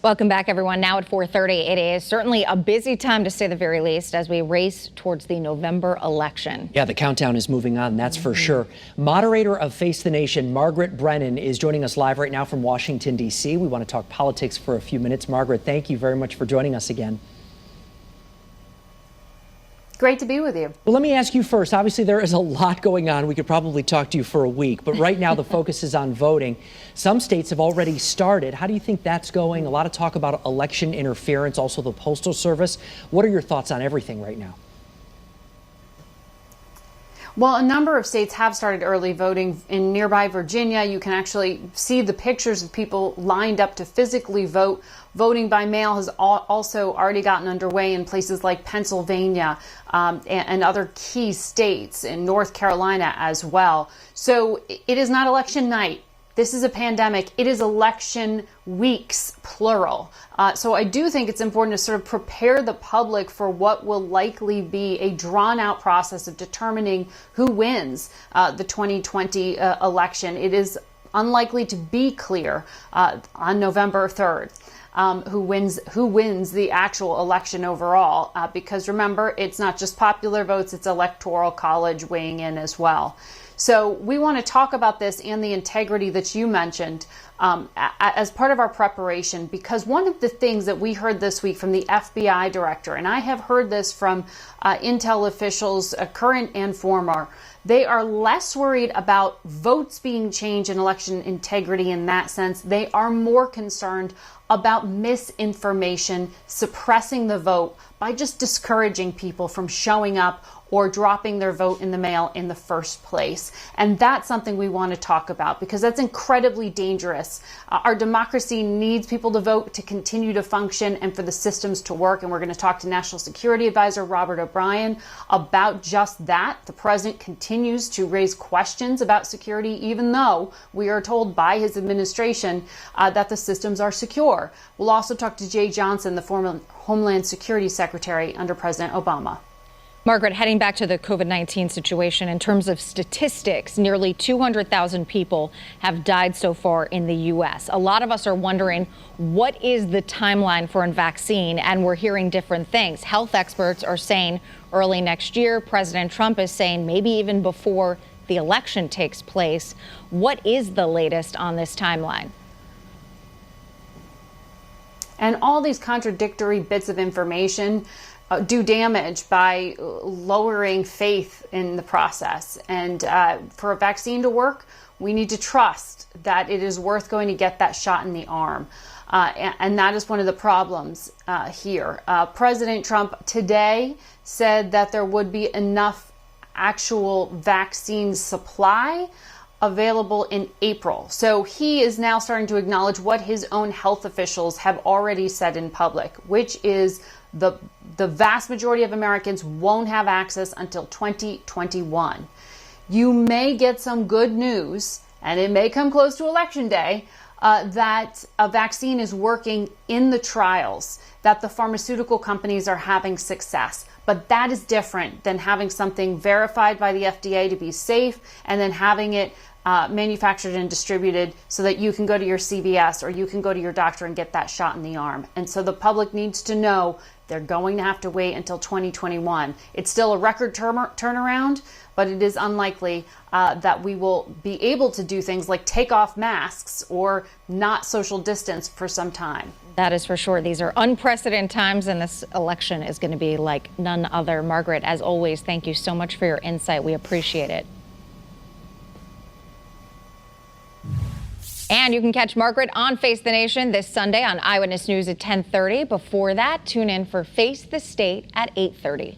Welcome back, everyone. Now at 4:30, it is certainly a busy time, to say the very least, as we race towards the November election. Yeah, the countdown is moving on, that's for sure. Moderator of Face the Nation, Margaret Brennan, is joining us live right now from Washington, D.C. We want to talk politics for a few minutes. Margaret, thank you very much for joining us again. Great to be with you. Well, let me ask you first. Obviously, there is a lot going on. We could probably talk to you for a week, but right now the focus is on voting. Some states have already started. How do you think that's going? A lot of talk about election interference, also the Postal Service. What are your thoughts on everything right now? Well, a number of states have started early voting. In nearby Virginia, you can actually see the pictures of people lined up to physically vote. Voting by mail has also already gotten underway in places like Pennsylvania and other key states, in North Carolina as well. So it is not election night. This is a pandemic. It is election weeks, plural. So I do think it's important to sort of prepare the public for what will likely be a drawn-out process of determining who wins the 2020 election. It is unlikely to be clear on November 3rd. Who wins the actual election overall, because remember, it's not just popular votes, it's electoral college weighing in as well. So we want to talk about this and the integrity that you mentioned as part of our preparation, because one of the things that we heard this week from the FBI director, and I have heard this from Intel officials, current and former, they are less worried about votes being changed and election integrity in that sense. They are more concerned about misinformation, suppressing the vote by just discouraging people from showing up or dropping their vote in the mail in the first place. And that's something we want to talk about, because that's incredibly dangerous. Our democracy needs people to vote to continue to function and for the systems to work. And we're going to talk to National Security Advisor Robert O'Brien about just that. The president continues to raise questions about security, even though we are told by his administration that the systems are secure. We'll also talk to Jay Johnson, the former Homeland Security Secretary under President Obama. Margaret, heading back to the COVID-19 situation, in terms of statistics, nearly 200,000 people have died so far in the U.S. A lot of us are wondering, what is the timeline for a vaccine? And we're hearing different things. Health experts are saying early next year. President Trump is saying maybe even before the election takes place. What is the latest on this timeline? And all these contradictory bits of information do damage by lowering faith in the process. And for a vaccine to work, we need to trust that it is worth going to get that shot in the arm. And that is one of the problems here. President Trump today said that there would be enough actual vaccine supply available in April. So he is now starting to acknowledge what his own health officials have already said in public, which is the vast majority of Americans won't have access until 2021. You may get some good news, and it may come close to Election Day, that a vaccine is working in the trials, that the pharmaceutical companies are having success. But that is different than having something verified by the FDA to be safe and then having it manufactured and distributed so that you can go to your CVS or you can go to your doctor and get that shot in the arm. And so the public needs to know they're going to have to wait until 2021. It's still a record turnaround, but it is unlikely that we will be able to do things like take off masks or not social distance for some time. That is for sure. These are unprecedented times, and this election is going to be like none other. Margaret, as always, thank you so much for your insight. We appreciate it. And you can catch Margaret on Face the Nation this Sunday on Eyewitness News at 10:30. Before that, tune in for Face the State at 8:30.